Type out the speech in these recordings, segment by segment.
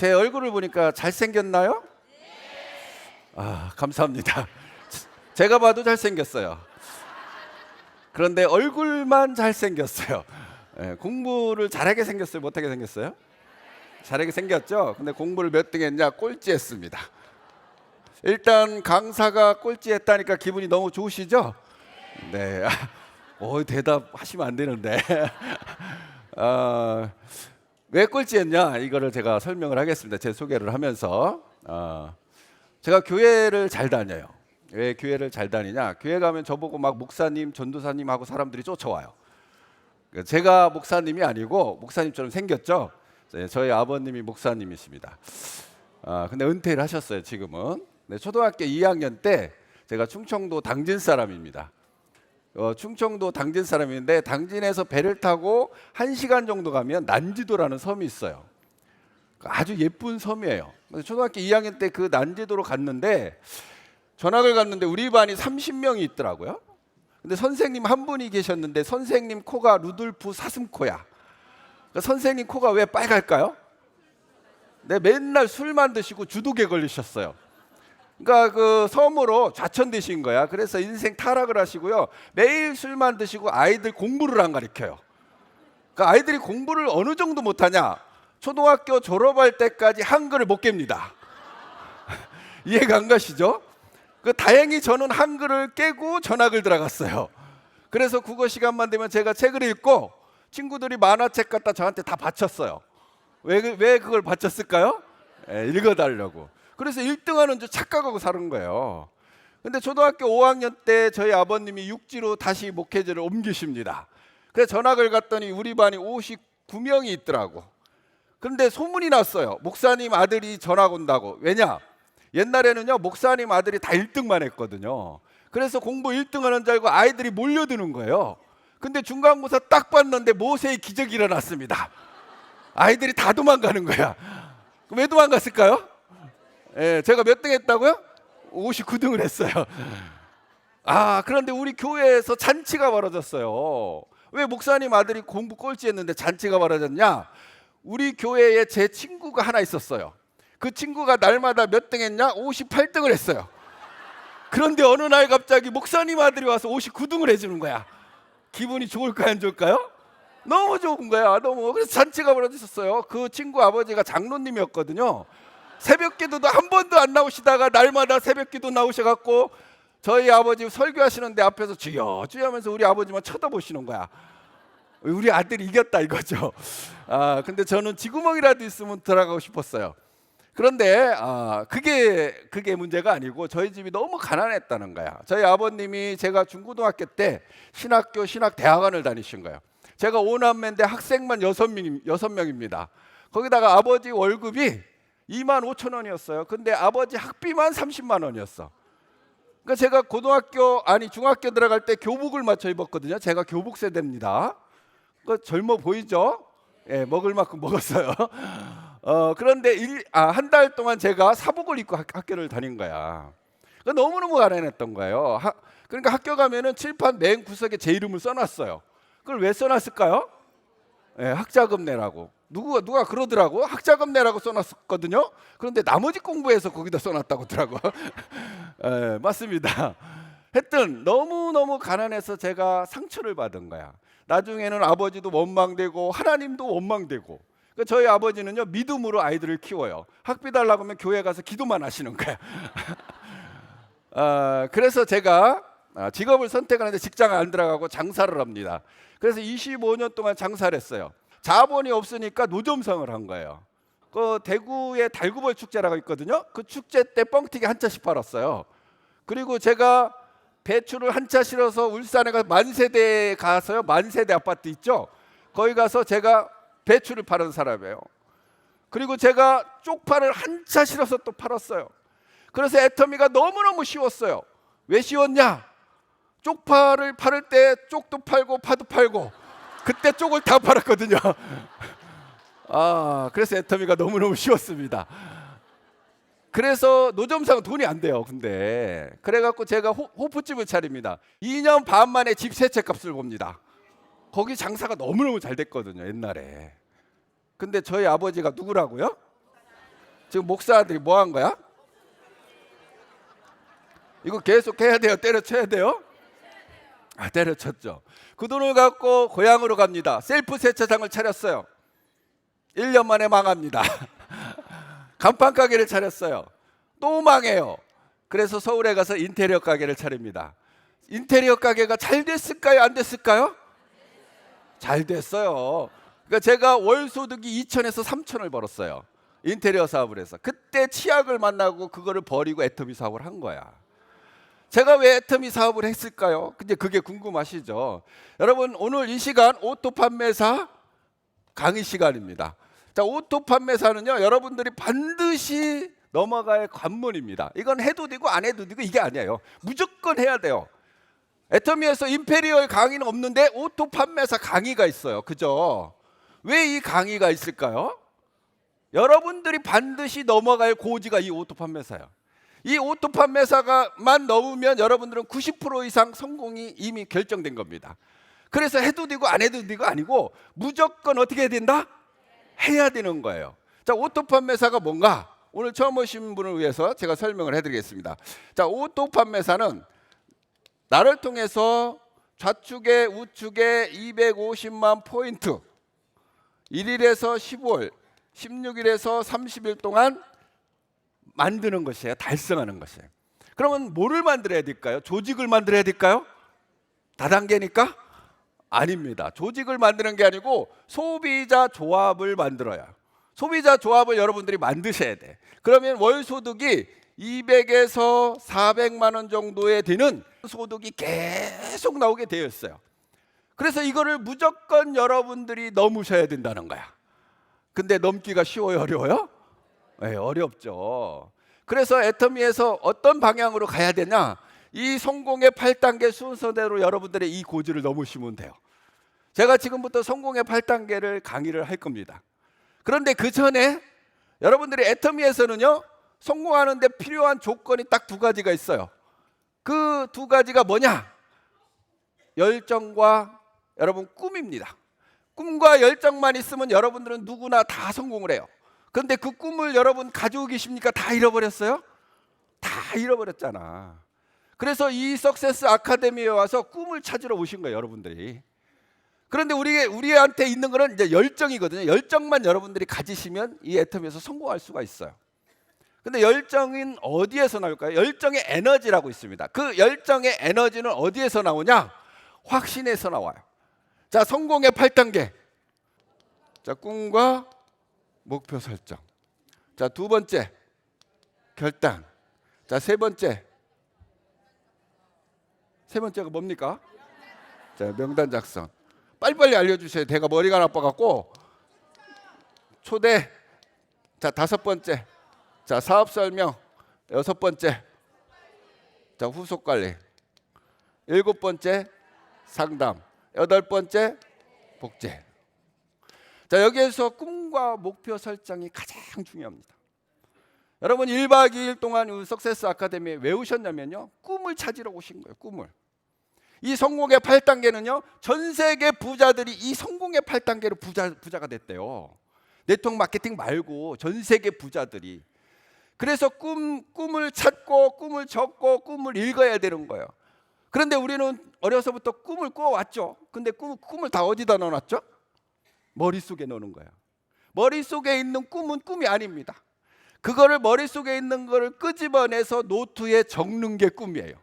제 얼굴을 보니까 잘생겼나요? 감사합니다. 제가 봐도 잘생겼어요. 그런데 얼굴만 잘생겼어요. 공부를 잘하게 생겼어요? 못하게 생겼어요? 잘하게 생겼죠? 근데 공부를 몇 등 했냐? 꼴찌했습니다. 일단 강사가 꼴찌했다니까 기분이 너무 좋으시죠? 네. 대답하시면 안 되는데. 왜 꼴찌했냐? 이거를 제가 설명을 하겠습니다. 제 소개를 하면서. 제가 교회를 잘 다녀요. 왜 교회를 잘 다니냐? 교회 가면 저보고 막 목사님, 전도사님 하고 사람들이 쫓아와요. 제가 목사님이 아니고 목사님처럼 생겼죠. 저희 아버님이 목사님이십니다. 근데 은퇴를 하셨어요. 지금은. 네, 초등학교 2학년 때 제가 충청도 당진 사람입니다. 충청도 당진 사람인데 당진에서 배를 타고 1시간 정도 가면 난지도라는 섬이 있어요. 아주 예쁜 섬이에요. 초등학교 2학년 때 그 난지도로 갔는데 전학을 갔는데 우리 반이 30명이 있더라고요. 근데 선생님 한 분이 계셨는데 선생님 코가 루돌프 사슴코야. 그러니까 선생님 코가 왜 빨갈까요? 네, 맨날 술만 드시고 주독에 걸리셨어요. 그러니까 그 섬으로 좌천되신 거야. 그래서 인생 타락을 하시고요. 매일 술만 드시고 아이들 공부를 안 가르쳐요. 그러니까 아이들이 공부를 어느 정도 못하냐? 초등학교 졸업할 때까지 한글을 못 깹니다. 이해가 안 가시죠? 다행히 저는 한글을 깨고 전학을 들어갔어요. 그래서 국어 시간만 되면 제가 책을 읽고 친구들이 만화책 갖다 저한테 다 바쳤어요. 왜 그걸 바쳤을까요? 읽어달라고. 그래서 1등하는 줄 착각하고 사는 거예요. 근데 초등학교 5학년 때 저희 아버님이 육지로 다시 목회지를 옮기십니다. 그래서 전학을 갔더니 우리 반이 59명이 있더라고. 그런데 소문이 났어요. 목사님 아들이 전학 온다고. 왜냐? 옛날에는요 목사님 아들이 다 1등만 했거든요. 그래서 공부 1등하는 줄 알고 아이들이 몰려드는 거예요. 근데 중간고사 딱 봤는데 모세의 기적이 일어났습니다. 아이들이 다 도망가는 거야. 왜 도망갔을까요? 제가 몇 등 했다고요? 59등을 했어요. 그런데 우리 교회에서 잔치가 벌어졌어요. 왜 목사님 아들이 공부 꼴찌했는데 잔치가 벌어졌냐? 우리 교회에 제 친구가 하나 있었어요. 그 친구가 날마다 몇 등 했냐? 58등을 했어요. 그런데 어느 날 갑자기 목사님 아들이 와서 59등을 해주는 거야. 기분이 좋을까요? 안 좋을까요? 너무 좋은 거야. 너무. 그래서 잔치가 벌어졌어요. 그 친구 아버지가 장로님이었거든요. 새벽기도도 한 번도 안 나오시다가 날마다 새벽기도 나오셔갖고 저희 아버지 설교하시는데 앞에서 주여 주여 하면서 우리 아버지만 쳐다보시는 거야. 우리 아들이 이겼다 이거죠. 근데 저는 쥐구멍이라도 있으면 들어가고 싶었어요. 그런데 그게 문제가 아니고 저희 집이 너무 가난했다는 거야. 저희 아버님이 제가 중고등학교 때 신학대학원을 다니신 거예요. 제가 5남매인데 학생만 6명입니다. 거기다가 아버지 월급이 25,000원이었어요. 근데 아버지 학비만 30만 원이었어. 그러니까 제가 중학교 들어갈 때 교복을 맞춰 입었거든요. 제가 교복 세대입니다. 젊어 보이죠? 먹을 만큼 먹었어요. 그런데 한 달 동안 제가 사복을 입고 학교를 다닌 거야. 너무너무 가난했던 거예요. 그러니까 학교 가면은 칠판 맨 구석에 제 이름을 써놨어요. 그걸 왜 써놨을까요? 학자금 내라고. 누가 그러더라고. 학자금 내라고 써놨었거든요. 그런데 나머지 공부해서 거기다 써놨다고 하더라고. 맞습니다. 하여튼 너무너무 가난해서 제가 상처를 받은 거야. 나중에는 아버지도 원망되고 하나님도 원망되고. 그러니까 저희 아버지는요 믿음으로 아이들을 키워요. 학비 달라고 하면 교회 가서 기도만 하시는 거야. 그래서 제가 직업을 선택하는데 직장 안 들어가고 장사를 합니다. 그래서 25년 동안 장사를 했어요. 자본이 없으니까 노점상을 한 거예요. 그 대구에 달구벌 축제라고 있거든요. 그 축제 때 뻥튀기 한 차씩 팔았어요. 그리고 제가 배추를 한 차 실어서 울산에 가서 만세대에 가서요. 만세대 아파트 있죠. 거기 가서 제가 배추를 파는 사람이에요. 그리고 제가 쪽파를 한 차 실어서 또 팔았어요. 그래서 애터미가 너무너무 쉬웠어요. 왜 쉬웠냐? 쪽파를 팔을 때 쪽도 팔고 파도 팔고 그때 쪽을 다 팔았거든요. 그래서 애터미가 너무너무 쉬웠습니다. 그래서 노점상은 돈이 안 돼요. 근데 그래갖고 제가 호프집을 차립니다. 2년 반 만에 집 세 채 값을 봅니다. 거기 장사가 너무너무 잘 됐거든요. 옛날에. 근데 저희 아버지가 누구라고요? 지금 목사들이 뭐 한 거야? 이거 계속 해야 돼요? 때려쳐야 돼요? 때려쳤죠. 그 돈을 갖고 고향으로 갑니다. 셀프 세차장을 차렸어요. 1년 만에 망합니다. 간판 가게를 차렸어요. 또 망해요. 그래서 서울에 가서 인테리어 가게를 차립니다. 인테리어 가게가 잘 됐을까요? 안 됐을까요? 잘 됐어요. 그러니까 제가 월 소득이 2천에서 3천을 벌었어요. 인테리어 사업을 해서. 그때 치약을 만나고 그거를 버리고 애터미 사업을 한 거야. 제가 왜 애터미 사업을 했을까요? 근데 그게 궁금하시죠? 여러분, 오늘 이 시간 오토 판매사 강의 시간입니다. 자, 오토 판매사는요, 여러분들이 반드시 넘어갈 관문입니다. 이건 해도 되고 안 해도 되고 이게 아니에요. 무조건 해야 돼요. 애터미에서 임페리얼 강의는 없는데 오토 판매사 강의가 있어요. 그죠? 왜 이 강의가 있을까요? 여러분들이 반드시 넘어갈 고지가 이 오토 판매사예요. 이 오토 판매사가만 넘으면 여러분들은 90% 이상 성공이 이미 결정된 겁니다. 그래서 해도 되고 안 해도 되고 아니고 무조건 어떻게 해야 된다? 해야 되는 거예요. 자, 오토 판매사가 뭔가? 오늘 처음 오신 분을 위해서 제가 설명을 해드리겠습니다. 자, 오토 판매사는 나를 통해서 좌측에 우측에 250만 포인트 1일에서 15일, 16일에서 30일 동안 만드는 것이에요. 달성하는 것이에요. 그러면 뭐를 만들어야 될까요? 조직을 만들어야 될까요? 다단계니까? 아닙니다. 조직을 만드는 게 아니고 소비자 조합을 만들어요. 소비자 조합을 여러분들이 만드셔야 돼. 그러면 월 소득이 200에서 400만 원 정도에 되는 소득이 계속 나오게 되어 있어요. 그래서 이거를 무조건 여러분들이 넘으셔야 된다는 거야. 근데 넘기가 쉬워요, 어려워요? 네, 어렵죠. 그래서 애터미에서 어떤 방향으로 가야 되냐? 이 성공의 8단계 순서대로 여러분들의 이 고지를 넘으시면 돼요. 제가 지금부터 성공의 8단계를 강의를 할 겁니다. 그런데 그 전에 여러분들이 애터미에서는요, 성공하는데 필요한 조건이 딱 두 가지가 있어요. 그 두 가지가 뭐냐? 열정과 여러분 꿈입니다. 꿈과 열정만 있으면 여러분들은 누구나 다 성공을 해요. 그런데 그 꿈을 여러분 가지고 계십니까? 다 잃어버렸어요? 다 잃어버렸잖아. 그래서 이 석세스 아카데미에 와서 꿈을 찾으러 오신 거예요, 여러분들이. 그런데 우리한테 있는 거는 이제 열정이거든요. 열정만 여러분들이 가지시면 이 애터미에서 성공할 수가 있어요. 근데 열정은 어디에서 나올까요? 열정의 에너지라고 있습니다. 그 열정의 에너지는 어디에서 나오냐? 확신에서 나와요. 자, 성공의 8단계. 자, 꿈과 목표 설정. 자, 두 번째, 결단. 자, 세 번째가 뭡니까? 자, 명단 작성. 빨리빨리 알려주세요. 제가 머리가 나빠갖고. 초대. 자, 다섯 번째. 자, 사업 설명. 여섯 번째. 자, 후속 관리. 일곱 번째, 상담. 여덟 번째, 복제. 자, 여기에서 꿈과 목표 설정이 가장 중요합니다. 여러분 1박 2일 동안 이 석세스 아카데미에 왜 오셨냐면요, 꿈을 찾으러 오신 거예요. 꿈을. 이 성공의 8단계는요, 전 세계 부자들이 이 성공의 8단계로 부자가 됐대요. 네트워크 마케팅 말고 전 세계 부자들이. 그래서 꿈을 찾고 꿈을 적고 꿈을 읽어야 되는 거예요. 그런데 우리는 어려서부터 꿈을 꾸어왔죠. 근데 꿈을 다 어디다 넣어놨죠? 머릿속에 넣는 거예요. 머릿속에 있는 꿈은 꿈이 아닙니다. 그거를 머릿속에 있는 거를 끄집어내서 노트에 적는 게 꿈이에요.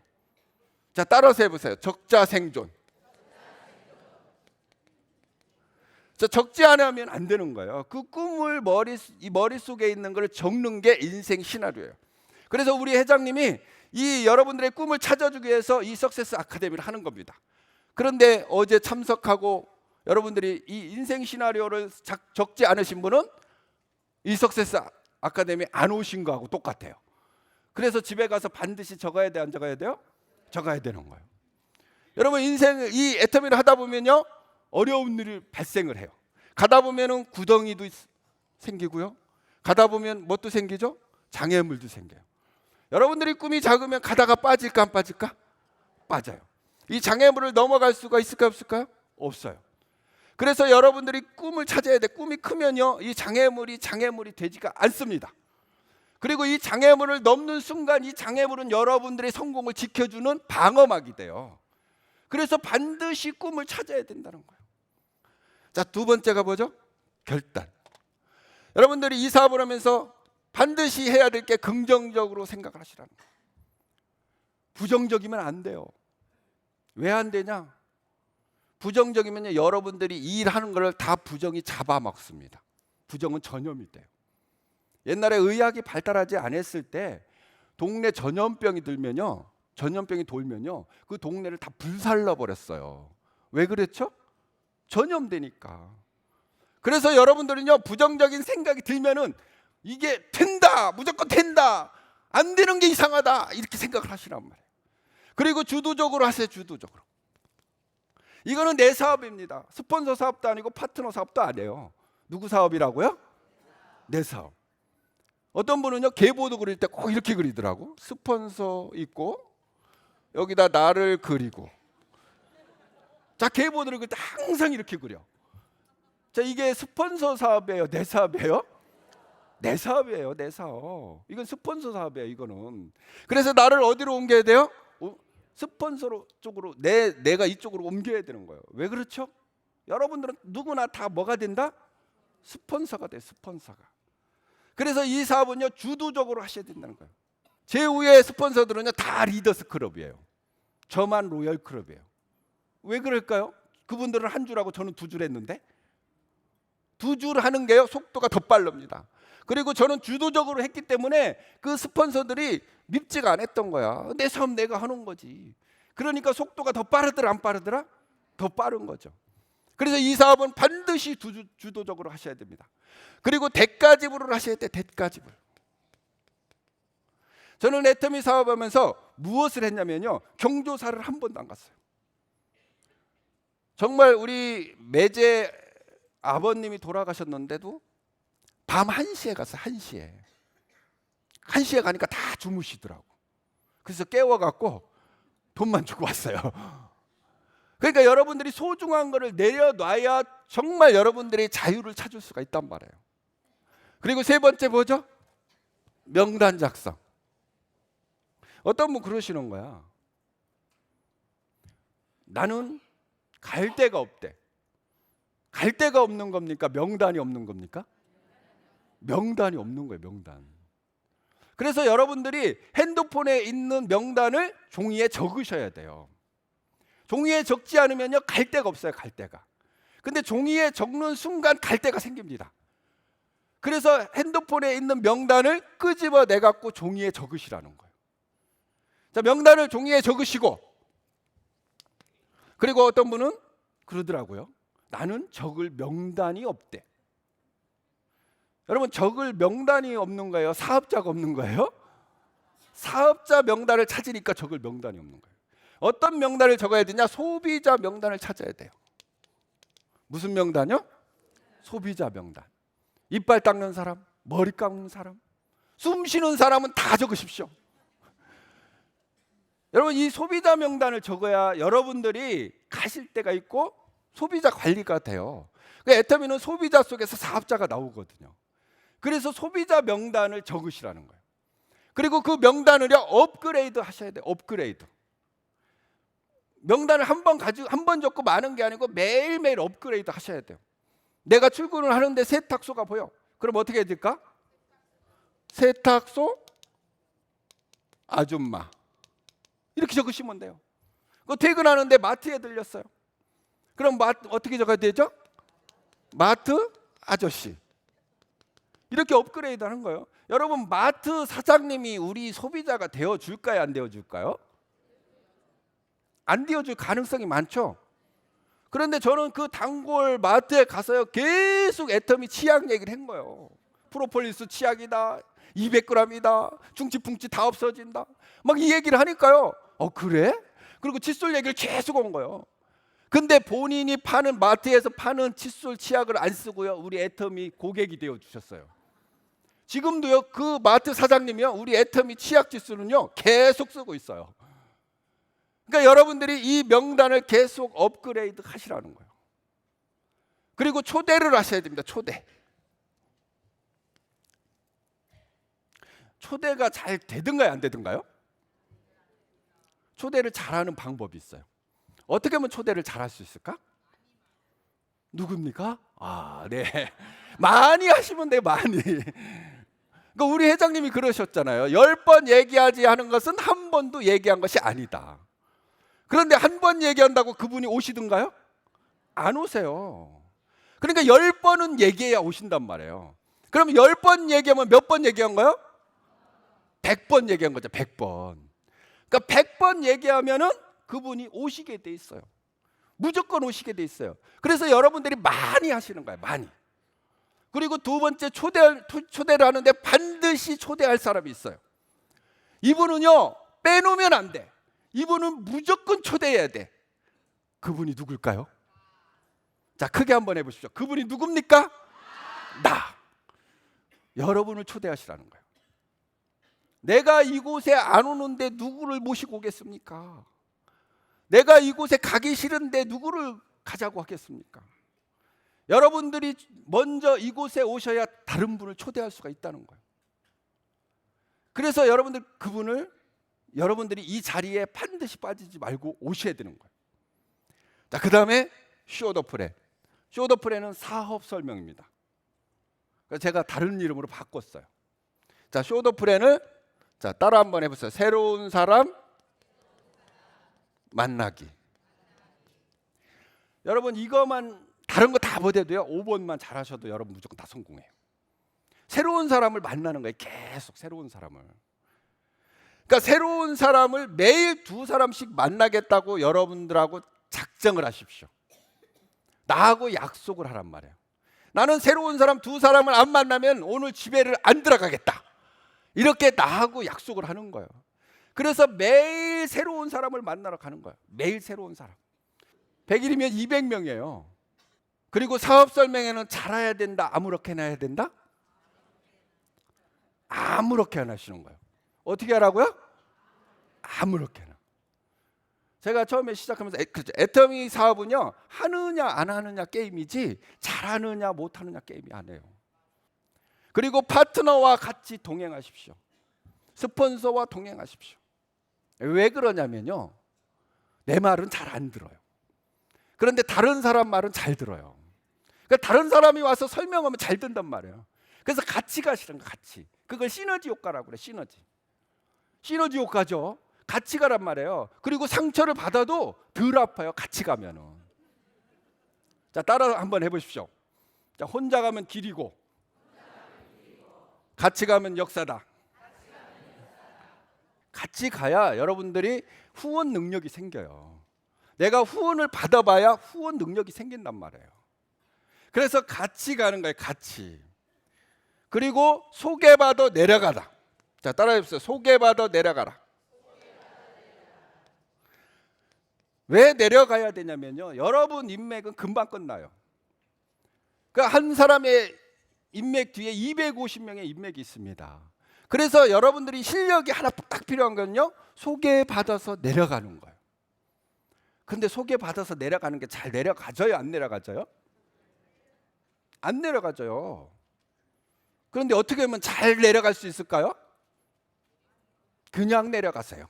자, 따라서 해보세요. 적자 생존. 자, 적지 않으면 안 되는 거예요. 그 꿈을 머릿속에 있는 걸 적는 게 인생 시나리오예요. 그래서 우리 회장님이 이 여러분들의 꿈을 찾아주기 위해서 이 석세스 아카데미를 하는 겁니다. 그런데 어제 참석하고 여러분들이 이 인생 시나리오를 적지 않으신 분은 이 석세스 아카데미 안 오신 거하고 똑같아요. 그래서 집에 가서 반드시 적어야 돼, 안 적어야 돼요? 적어야 되는 거예요. 여러분 인생 이 애터미를 하다 보면요, 어려운 일이 발생을 해요. 가다 보면은 구덩이도 생기고요. 가다 보면 뭣도 생기죠? 장애물도 생겨요. 여러분들이 꿈이 작으면 가다가 빠질까 안 빠질까? 빠져요. 이 장애물을 넘어갈 수가 있을까요, 없을까요? 없어요. 그래서 여러분들이 꿈을 찾아야 돼. 꿈이 크면요, 이 장애물이 되지가 않습니다. 그리고 이 장애물을 넘는 순간 이 장애물은 여러분들의 성공을 지켜주는 방어막이 돼요. 그래서 반드시 꿈을 찾아야 된다는 거예요. 자, 두 번째가 뭐죠? 결단. 여러분들이 이 사업을 하면서 반드시 해야 될 게 긍정적으로 생각을 하시라는 거예요. 부정적이면 안 돼요. 왜 안 되냐? 부정적이면 여러분들이 이 일하는 걸 다 부정이 잡아먹습니다. 부정은 전염이 돼요. 옛날에 의학이 발달하지 않았을 때 동네 전염병이 돌면요 그 동네를 다 불살라 버렸어요. 왜 그랬죠? 전염되니까. 그래서 여러분들은요 부정적인 생각이 들면은 이게 된다, 무조건 된다, 안 되는 게 이상하다 이렇게 생각을 하시란 말이에요. 그리고 주도적으로 하세요. 주도적으로. 이거는 내 사업입니다. 스폰서 사업도 아니고 파트너 사업도 아니에요. 누구 사업이라고요? 내 사업. 어떤 분은요 계보도 그릴 때 꼭 이렇게 그리더라고. 스폰서 있고 여기다 나를 그리고. 자, 계보들을 그릴 때 항상 이렇게 그려. 자, 이게 스폰서 사업이에요? 내 사업이에요? 내 사업이에요. 내 사업. 이건 스폰서 사업이에요. 이거는. 그래서 나를 어디로 옮겨야 돼요? 스폰서 쪽으로 내가 이쪽으로 옮겨야 되는 거예요. 왜 그렇죠? 여러분들은 누구나 다 뭐가 된다? 스폰서가 돼. 스폰서가. 그래서 이 사업은요 주도적으로 하셔야 된다는 거예요. 제 위에 스폰서들은요 다 리더스 클럽이에요. 저만 로열 클럽이에요. 왜 그럴까요? 그분들은 한 줄하고 저는 두 줄 했는데 두 줄 하는 게요 속도가 더 빠릅니다. 그리고 저는 주도적으로 했기 때문에 그 스폰서들이 밉지가 않았던 거야. 내 사업 내가 하는 거지. 그러니까 속도가 더 빠르더라 안 빠르더라? 더 빠른 거죠. 그래서 이 사업은 반드시 주도적으로 하셔야 됩니다. 그리고 대가지불을 하셔야 돼. 대가지불. 저는 애터미 사업하면서 무엇을 했냐면요 경조사를 한 번도 안 갔어요. 정말 우리 매제 아버님이 돌아가셨는데도 밤 1시에 갔어요. 1시에. 1시에 가니까 다 주무시더라고. 그래서 깨워갖고 돈만 주고 왔어요. 그러니까 여러분들이 소중한 거를 내려놔야 정말 여러분들의 자유를 찾을 수가 있단 말이에요. 그리고 세 번째 뭐죠? 명단 작성. 어떤 분 그러시는 거야. 나는 갈 데가 없대. 갈 데가 없는 겁니까? 명단이 없는 겁니까? 명단이 없는 거예요. 명단. 그래서 여러분들이 핸드폰에 있는 명단을 종이에 적으셔야 돼요. 종이에 적지 않으면요 갈 데가 없어요. 갈 데가. 근데 종이에 적는 순간 갈 데가 생깁니다. 그래서 핸드폰에 있는 명단을 끄집어내 갖고 종이에 적으시라는 거예요. 자, 명단을 종이에 적으시고, 그리고 어떤 분은 그러더라고요. 나는 적을 명단이 없대. 여러분, 적을 명단이 없는 거예요? 사업자가 없는 거예요? 사업자 명단을 찾으니까 적을 명단이 없는 거예요. 어떤 명단을 적어야 되냐? 소비자 명단을 찾아야 돼요. 무슨 명단이요? 소비자 명단. 이빨 닦는 사람, 머리 감는 사람, 숨 쉬는 사람은 다 적으십시오. 여러분, 이 소비자 명단을 적어야 여러분들이 가실 때가 있고 소비자 관리가 돼요. 그러니까 애터미는 소비자 속에서 사업자가 나오거든요. 그래서 소비자 명단을 적으시라는 거예요. 그리고 그 명단을요 업그레이드 하셔야 돼요. 업그레이드. 명단을 한 번 적고 많은 게 아니고 매일매일 업그레이드 하셔야 돼요. 내가 출근을 하는데 세탁소가 보여. 그럼 어떻게 해야 될까? 세탁소 아줌마. 이렇게 적으시면 돼요. 그 퇴근하는데 마트에 들렸어요. 그럼 어떻게 적어야 되죠? 마트 아저씨. 이렇게 업그레이드 하는 거예요. 여러분, 마트 사장님이 우리 소비자가 되어줄까요? 안 되어줄까요? 안 되어줄 가능성이 많죠. 그런데 저는 그 단골 마트에 가서요 계속 애터미 치약 얘기를 한 거예요. 프로폴리스 치약이다, 200g이다, 중치풍치 다 없어진다, 막 이 얘기를 하니까요. 그래? 그리고 칫솔 얘기를 계속 온 거예요. 근데 본인이 파는 마트에서 파는 칫솔 치약을 안 쓰고요 우리 애터미 고객이 되어 주셨어요. 지금도요 그 마트 사장님이요 우리 애터미 치약 칫솔은요 계속 쓰고 있어요. 그러니까 여러분들이 이 명단을 계속 업그레이드 하시라는 거예요. 그리고 초대를 하셔야 됩니다. 초대. 초대가 잘 되든가요, 안 되든가요? 초대를 잘하는 방법이 있어요. 어떻게 하면 초대를 잘할 수 있을까? 누굽니까? 아, 네. 많이 하시면 돼요, 많이. 그러니까 우리 회장님이 그러셨잖아요. 10번 얘기하지 하는 것은 한 번도 얘기한 것이 아니다. 그런데 한 번 얘기한다고 그분이 오시든가요? 안 오세요. 그러니까 10번은 얘기해야 오신단 말이에요. 그럼 10번 얘기하면 몇 번 얘기한 거예요? 100번 얘기한 거죠. 100번. 그러니까 100번 얘기하면은 그분이 오시게 돼 있어요. 무조건 오시게 돼 있어요. 그래서 여러분들이 많이 하시는 거예요. 많이. 그리고 두 번째 초대를 하는데 반드시 초대할 사람이 있어요. 이분은요, 빼놓으면 안 돼. 이분은 무조건 초대해야 돼. 그분이 누굴까요? 자, 크게 한번 해보십시오. 그분이 누굽니까? 나. 여러분을 초대하시라는 거예요. 내가 이곳에 안 오는데 누구를 모시고 오겠습니까? 내가 이곳에 가기 싫은데 누구를 가자고 하겠습니까? 여러분들이 먼저 이곳에 오셔야 다른 분을 초대할 수가 있다는 거예요. 그래서 여러분들이 이 자리에 반드시 빠지지 말고 오셔야 되는 거예요. 자, 그 다음에 쇼더프레. 쇼더프레는 사업 설명입니다. 그래서 제가 다른 이름으로 바꿨어요. 자, 쇼더프레는 자, 따라 한번 해보세요. 새로운 사람 만나기. 여러분 이거만 다른 거 다 못해도요 5번만 잘하셔도 여러분 무조건 다 성공해요. 새로운 사람을 만나는 거예요. 계속 새로운 사람을. 그러니까 새로운 사람을 매일 2사람씩 만나겠다고 여러분들하고 작정을 하십시오. 나하고 약속을 하란 말이에요. 나는 새로운 사람 2사람을 안 만나면 오늘 집에를 안 들어가겠다. 이렇게 나하고 약속을 하는 거예요. 그래서 매일 새로운 사람을 만나러 가는 거예요. 매일 새로운 사람. 100일이면 200명이에요. 그리고 사업 설명회는 잘해야 된다, 아무렇게나 해야 된다? 아무렇게나 하시는 거예요. 어떻게 하라고요? 아무렇게나. 제가 처음에 시작하면서 애터미 사업은요 하느냐 안 하느냐 게임이지 잘하느냐 못하느냐 게임이 아니에요. 그리고 파트너와 같이 동행하십시오. 스폰서와 동행하십시오. 왜 그러냐면요 내 말은 잘 안 들어요. 그런데 다른 사람 말은 잘 들어요. 그러니까 다른 사람이 와서 설명하면 잘 듣는단 말이에요. 그래서 같이 가시는 거 같이. 그걸 시너지 효과라고 그래. 시너지 효과죠. 같이 가란 말이에요. 그리고 상처를 받아도 덜 아파요. 같이 가면은. 자, 따라 한번 해보십시오. 자, 혼자 가면 길이고 같이 가면 역사다. 같이 가야 여러분들이 후원 능력이 생겨요. 내가 후원을 받아봐야 후원 능력이 생긴단 말이에요. 그래서 같이 가는 거예요. 같이. 그리고 소개받아 내려가다. 자, 따라해보세요. 소개받아 내려가라. 왜 내려가야 되냐면요 여러분 인맥은 금방 끝나요. 그러니까 한 사람의 인맥 뒤에 250명의 인맥이 있습니다. 그래서 여러분들이 실력이 하나 딱 필요한 건요 소개받아서 내려가는 거예요. 근데 소개받아서 내려가는 게 잘 내려가져요? 안 내려가져요? 안 내려가져요. 그런데 어떻게 하면 잘 내려갈 수 있을까요? 그냥 내려가세요.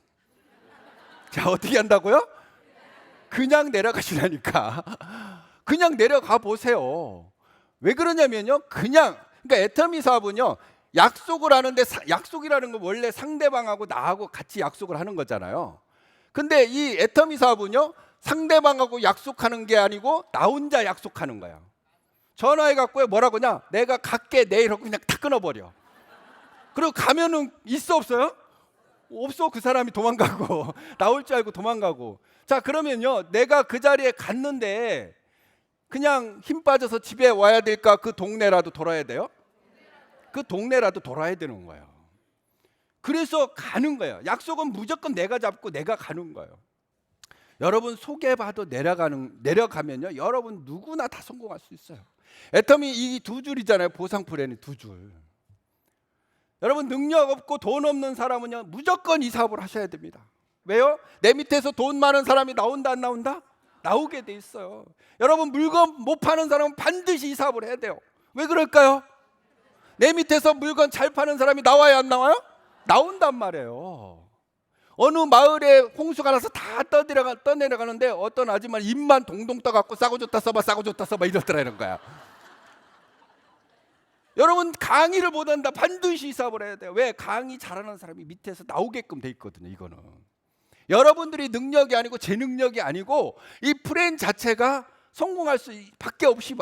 자, 어떻게 한다고요? 그냥 내려가시라니까. 그냥 내려가 보세요. 왜 그러냐면요 그러니까 애터미 사업은요 약속을 하는데 약속이라는 건 원래 상대방하고 나하고 같이 약속을 하는 거잖아요. 근데 이 애터미 사업은요 상대방하고 약속하는 게 아니고 나 혼자 약속하는 거야. 전화해 갖고 뭐라고 하냐 내가 갈게 내일 하고 그냥 탁 끊어버려. 그리고 가면은 있어 없어요? 없어. 그 사람이 도망가고 나올 줄 알고 도망가고. 자, 그러면요 내가 그 자리에 갔는데 그냥 힘 빠져서 집에 와야 될까? 그 동네라도 돌아야 돼요? 그 동네라도 돌아야 되는 거예요. 그래서 가는 거예요. 약속은 무조건 내가 잡고 내가 가는 거예요. 여러분 소개받아 내려가면요 여러분 누구나 다 성공할 수 있어요. 애터미 이 2줄이잖아요. 보상 플랜이 2줄. 여러분 능력 없고 돈 없는 사람은요 무조건 이 사업을 하셔야 됩니다. 왜요? 내 밑에서 돈 많은 사람이 나온다 안 나온다? 나오게 돼 있어요. 여러분 물건 못 파는 사람은 반드시 이 사업을 해야 돼요. 왜 그럴까요? 내 밑에서 물건 잘 파는 사람이 나와야 안 나와요? 나온단 말이에요. 어느 마을에 홍수가 나서 다 떠내려가는데 어떤 아줌마는 입만 동동 떠갖고 싸고 좋다 써봐 이러더라는 거야. 여러분, 강의를 못한다, 반드시 사업을 해야 돼요. 왜? 강의 잘하는 사람이 밑에서 나오게끔 돼 있거든요. 이거는 여러분들이 능력이 아니고 제 능력이 아니고 이 프레임 자체가 성공할 수 밖에 없이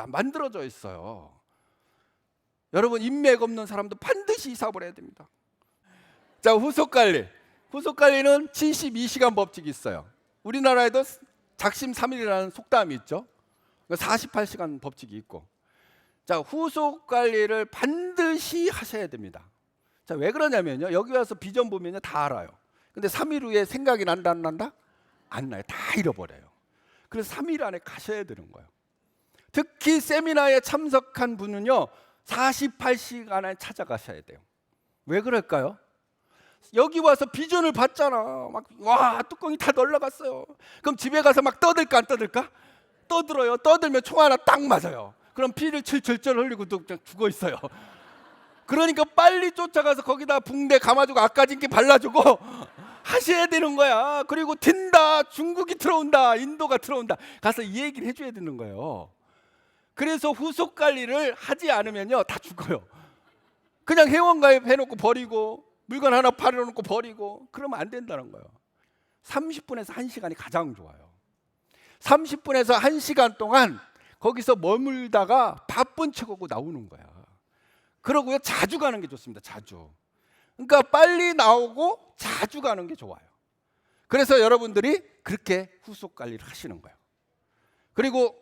만들어져 있어요. 여러분, 인맥 없는 사람도 반드시 이 사업을 해야 됩니다. 자, 후속관리. 후속관리는 72시간 법칙이 있어요. 우리나라에도 작심 3일이라는 속담이 있죠. 48시간 법칙이 있고. 자, 후속관리를 반드시 하셔야 됩니다. 자, 왜 그러냐면요, 여기 와서 비전 보면요 다 알아요. 근데 3일 후에 생각이 난다 안 난다? 안 나요. 다 잃어버려요. 그래서 3일 안에 가셔야 되는 거예요. 특히 세미나에 참석한 분은요 48시간 안에 찾아가셔야 돼요. 왜 그럴까요? 여기 와서 비전을 봤잖아. 막 와, 뚜껑이 다 날라갔어요. 그럼 집에 가서 막 떠들까 안 떠들까? 떠들어요. 떠들면 총 하나 딱 맞아요. 그럼 피를 철철 흘리고 또 죽어 있어요. 그러니까 빨리 쫓아가서 거기다 붕대 감아주고 아까진게 발라주고 하셔야 되는 거야. 그리고 튄다, 중국이 들어온다, 인도가 들어온다, 가서 이 얘기를 해줘야 되는 거예요. 그래서 후속 관리를 하지 않으면요 다 죽어요. 그냥 회원가입 해놓고 버리고 물건 하나 팔아놓고 버리고 그러면 안 된다는 거예요. 30분에서 1시간이 가장 좋아요. 30분에서 1시간 동안 거기서 머물다가 바쁜 척하고 나오는 거야. 그러고요 자주 가는 게 좋습니다. 자주. 그러니까 빨리 나오고 자주 가는 게 좋아요. 그래서 여러분들이 그렇게 후속 관리를 하시는 거예요. 그리고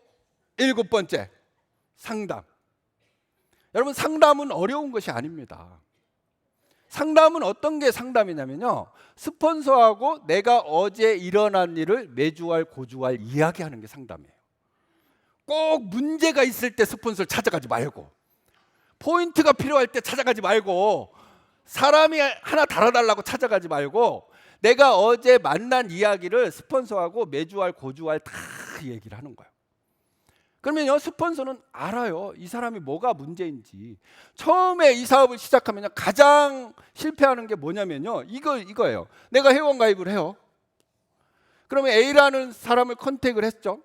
7번째, 상담. 여러분, 상담은 어려운 것이 아닙니다. 상담은 어떤 게 상담이냐면요, 스폰서하고 내가 어제 일어난 일을 매주알 고주알 이야기하는 게 상담이에요. 꼭 문제가 있을 때 스폰서를 찾아가지 말고, 포인트가 필요할 때 찾아가지 말고, 사람이 하나 달아달라고 찾아가지 말고, 내가 어제 만난 이야기를 스폰서하고 매주알 고주알 다 얘기를 하는 거예요. 그러면요 스폰서는 알아요. 이 사람이 뭐가 문제인지. 처음에 이 사업을 시작하면 가장 실패하는 게 뭐냐면요, 이거예요. 내가 회원 가입을 해요. 그러면 A라는 사람을 컨택을 했죠.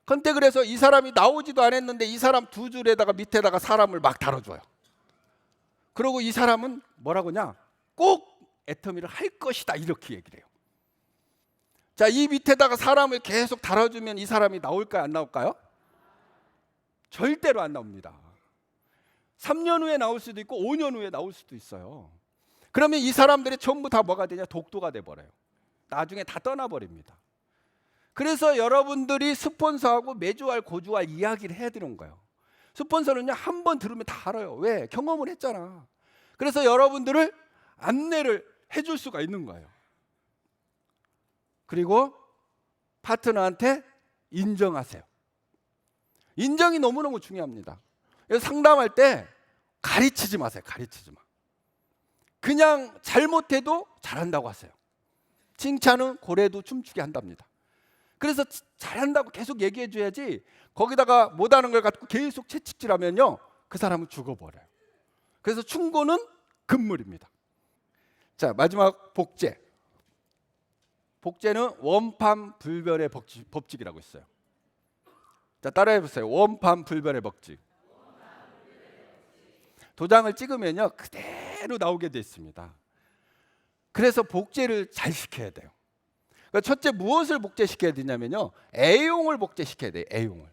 컨택을 해서 이 사람이 나오지도 않았는데 이 사람 두 줄에다가 밑에다가 사람을 막 달아줘요. 그리고 이 사람은 뭐라고 하냐, 꼭 애터미를 할 것이다, 이렇게 얘기를 해요. 자, 이 밑에다가 사람을 계속 달아주면 이 사람이 나올까요, 안 나올까요? 절대로 안 나옵니다. 3년 후에 나올 수도 있고 5년 후에 나올 수도 있어요. 그러면 이 사람들이 전부 다 뭐가 되냐, 독도가 돼버려요. 나중에 다 떠나버립니다. 그래서 여러분들이 스폰서하고 매주알 고주알 이야기를 해야 되는 거예요. 스폰서는요 한 번 들으면 다 알아요. 왜? 경험을 했잖아. 그래서 여러분들을 안내를 해줄 수가 있는 거예요. 그리고 파트너한테 인정하세요. 인정이 너무너무 중요합니다. 그래서 상담할 때 가르치지 마세요. 가르치지 마. 그냥 잘못해도 잘한다고 하세요. 칭찬은 고래도 춤추게 한답니다. 그래서 잘한다고 계속 얘기해 줘야지, 거기다가 못하는 걸 갖고 계속 채찍질하면요 그 사람은 죽어버려요. 그래서 충고는 금물입니다. 자, 마지막 복제. 복제는 원판불변의 법칙이라고 있어요. 자, 따라해 보세요. 원판불변의 법칙. 도장을 찍으면요 그대로 나오게 돼 있습니다. 그래서 복제를 잘 시켜야 돼요. 그러니까 첫째, 무엇을 복제시켜야 되냐면요, A용을 복제시켜야 돼요. A용을.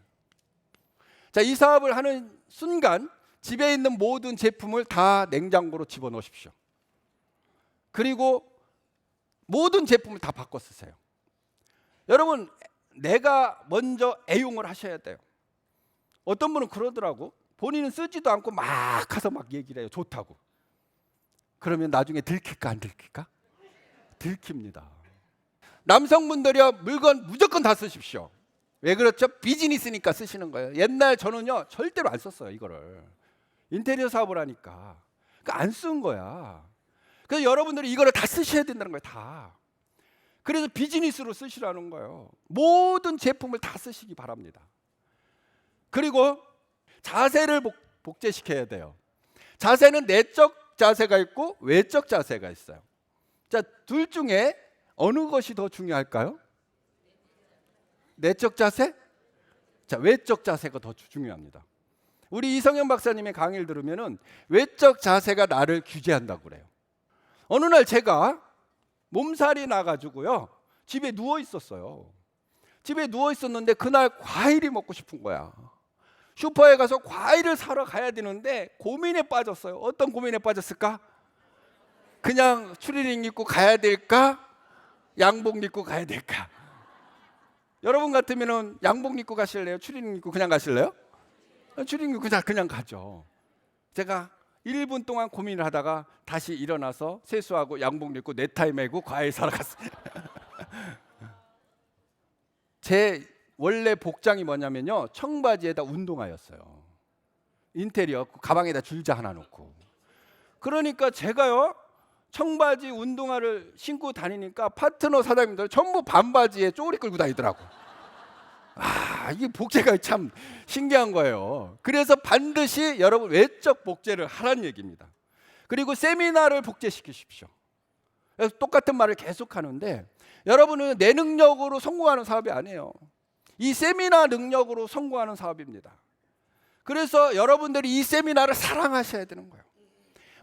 자, 이 사업을 하는 순간 집에 있는 모든 제품을 다 냉장고로 집어넣으십시오. 그리고 모든 제품을 다 바꿔 쓰세요. 여러분, 내가 먼저 A용을 하셔야 돼요. 어떤 분은 그러더라고. 본인은 쓰지도 않고 막 가서 막 얘기를 해요. 좋다고. 그러면 나중에 들킬까 안 들킬까? 들킵니다. 남성분들이요 물건 무조건 다 쓰십시오. 왜 그렇죠? 비즈니스니까 쓰시는 거예요. 옛날 저는요 절대로 안 썼어요. 이거를 인테리어 사업을 하니까 그러니까 안 쓴 거야. 그래서 여러분들이 이거를 다 쓰셔야 된다는 거예요. 다. 그래서 비즈니스로 쓰시라는 거예요. 모든 제품을 다 쓰시기 바랍니다. 그리고 자세를 복제시켜야 돼요. 자세는 내적 내적 자세가 있고 외적 자세가 있어요. 자, 둘 중에 어느 것이 더 중요할까요? 내적 자세? 자, 외적 자세가 더 중요합니다. 우리 이성현 박사님의 강의를 들으면은 외적 자세가 나를 규제한다고 그래요. 어느 날 제가 몸살이 나가지고요, 집에 누워 있었어요. 집에 누워 있었는데 그날 과일이 먹고 싶은 거야. 슈퍼에 가서 과일을 사러 가야 되는데 고민에 빠졌어요. 어떤 고민에 빠졌을까? 그냥 추리닝 입고 가야 될까? 양복 입고 가야 될까? 여러분 같으면은 양복 입고 가실래요? 추리닝 입고 그냥 가실래요? 추리닝 입고 그냥 가죠. 제가 1분 동안 고민을 하다가 다시 일어나서 세수하고 양복 입고 넥타이 매고 과일 사러 갔어요. 제 원래 복장이 뭐냐면요, 청바지에다 운동화였어요. 인테리어 가방에다 줄자 하나 놓고. 그러니까 제가요, 청바지 운동화를 신고 다니니까 파트너 사장님들 전부 반바지에 쪼리 끌고 다니더라고. 이게 복제가 참 신기한 거예요. 그래서 반드시 여러분 외적 복제를 하라는 얘기입니다. 그리고 세미나를 복제시키십시오. 그래서 똑같은 말을 계속 하는데, 여러분은 내 능력으로 성공하는 사업이 아니에요. 이 세미나 능력으로 성공하는 사업입니다. 그래서 여러분들이 이 세미나를 사랑하셔야 되는 거예요.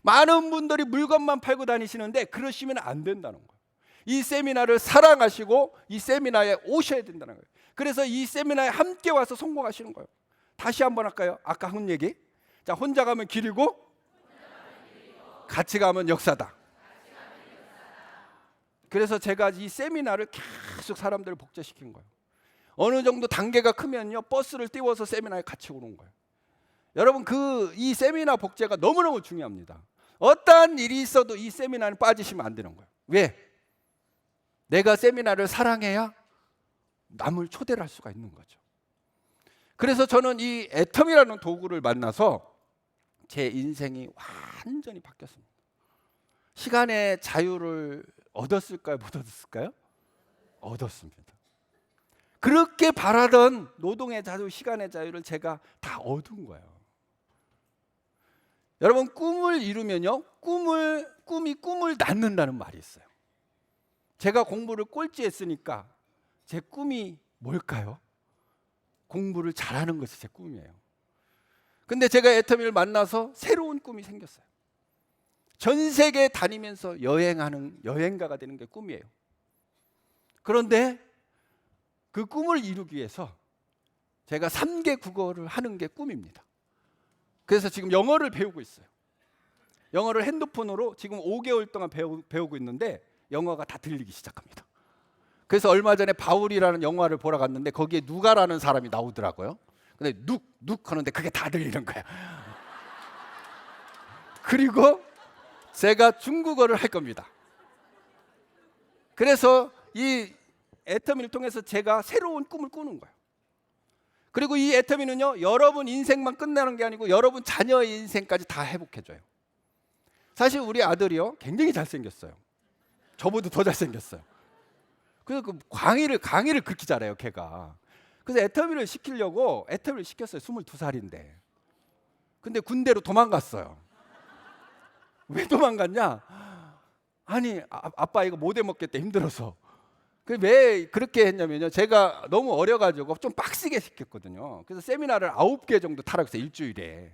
많은 분들이 물건만 팔고 다니시는데 그러시면 안 된다는 거예요. 이 세미나를 사랑하시고 이 세미나에 오셔야 된다는 거예요. 그래서 이 세미나에 함께 와서 성공하시는 거예요. 다시 한번 할까요? 아까 한 얘기. 자, 혼자 가면 길이고 같이 가면 역사다. 그래서 제가 이 세미나를 계속 사람들을 복제시킨 거예요. 어느 정도 단계가 크면요, 버스를 띄워서 세미나에 같이 오는 거예요. 여러분, 이 세미나 복제가 너무너무 중요합니다. 어떠한 일이 있어도 이 세미나는 빠지시면 안 되는 거예요. 왜? 내가 세미나를 사랑해야 남을 초대를 할 수가 있는 거죠. 그래서 저는 이 애텀이라는 도구를 만나서 제 인생이 완전히 바뀌었습니다. 시간의 자유를 얻었을까요? 못 얻었을까요? 얻었습니다. 그렇게 바라던 노동의 자유, 시간의 자유를 제가 다 얻은 거예요. 여러분, 꿈을 이루면요, 꿈이 꿈을 낳는다는 말이 있어요. 제가 공부를 꼴찌했으니까 제 꿈이 뭘까요? 공부를 잘하는 것이 제 꿈이에요. 근데 제가 애터미를 만나서 새로운 꿈이 생겼어요. 전 세계 다니면서 여행하는 여행가가 되는 게 꿈이에요. 그런데 그 꿈을 이루기 위해서 제가 3개 국어를 하는 게 꿈입니다. 그래서 지금 영어를 배우고 있어요. 영어를 핸드폰으로 지금 5개월 동안 배우고 있는데 영어가 다 들리기 시작합니다. 그래서 얼마 전에 바울이라는 영화를 보러 갔는데 거기에 누가라는 사람이 나오더라고요. 근데 눅 하는데 그게 다 들리는 거야. 그리고 제가 중국어를 할 겁니다. 그래서 이 애터미를 통해서 제가 새로운 꿈을 꾸는 거예요. 그리고 이 애터미는요, 여러분 인생만 끝나는 게 아니고 여러분 자녀의 인생까지 다 회복해줘요. 사실 우리 아들이요, 굉장히 잘생겼어요. 저보다 더 잘생겼어요. 그래서 그 강의를 그렇게 잘해요, 걔가. 그래서 애터미를 시키려고 애터미를 시켰어요. 22살인데. 근데 군대로 도망갔어요. 왜 도망갔냐? 아니, 아빠 이거 못 해먹겠다, 힘들어서. 왜 그렇게 했냐면요, 제가 너무 어려가지고 좀 빡시게 시켰거든요. 그래서 세미나를 9개 정도 타라고 했어요, 일주일에.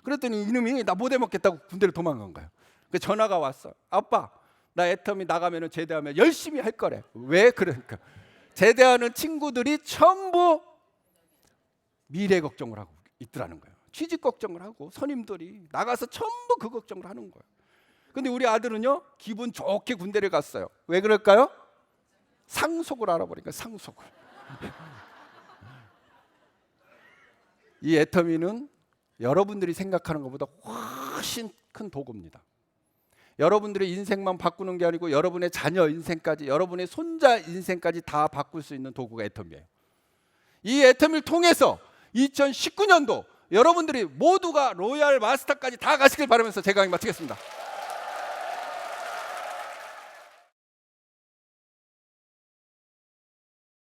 그랬더니 이놈이 나 못 해먹겠다고 군대로 도망간 거예요. 그래서 전화가 왔어. 아빠, 나 애터미 나가면 제대하면 열심히 할 거래. 왜? 그러니까 제대하는 친구들이 전부 미래 걱정을 하고 있더라는 거예요. 취직 걱정을 하고 선임들이 나가서 전부 그 걱정을 하는 거예요. 근데 우리 아들은요, 기분 좋게 군대를 갔어요. 왜 그럴까요? 상속을 알아보니까 상속을. 이 애터미는 여러분들이 생각하는 것보다 훨씬 큰 도구입니다. 여러분들의 인생만 바꾸는 게 아니고 여러분의 자녀 인생까지, 여러분의 손자 인생까지 다 바꿀 수 있는 도구가 애터미예요. 이 애터미를 통해서 2019년도 여러분들이 모두가 로얄 마스터까지 다 가시길 바라면서 제 강의 마치겠습니다.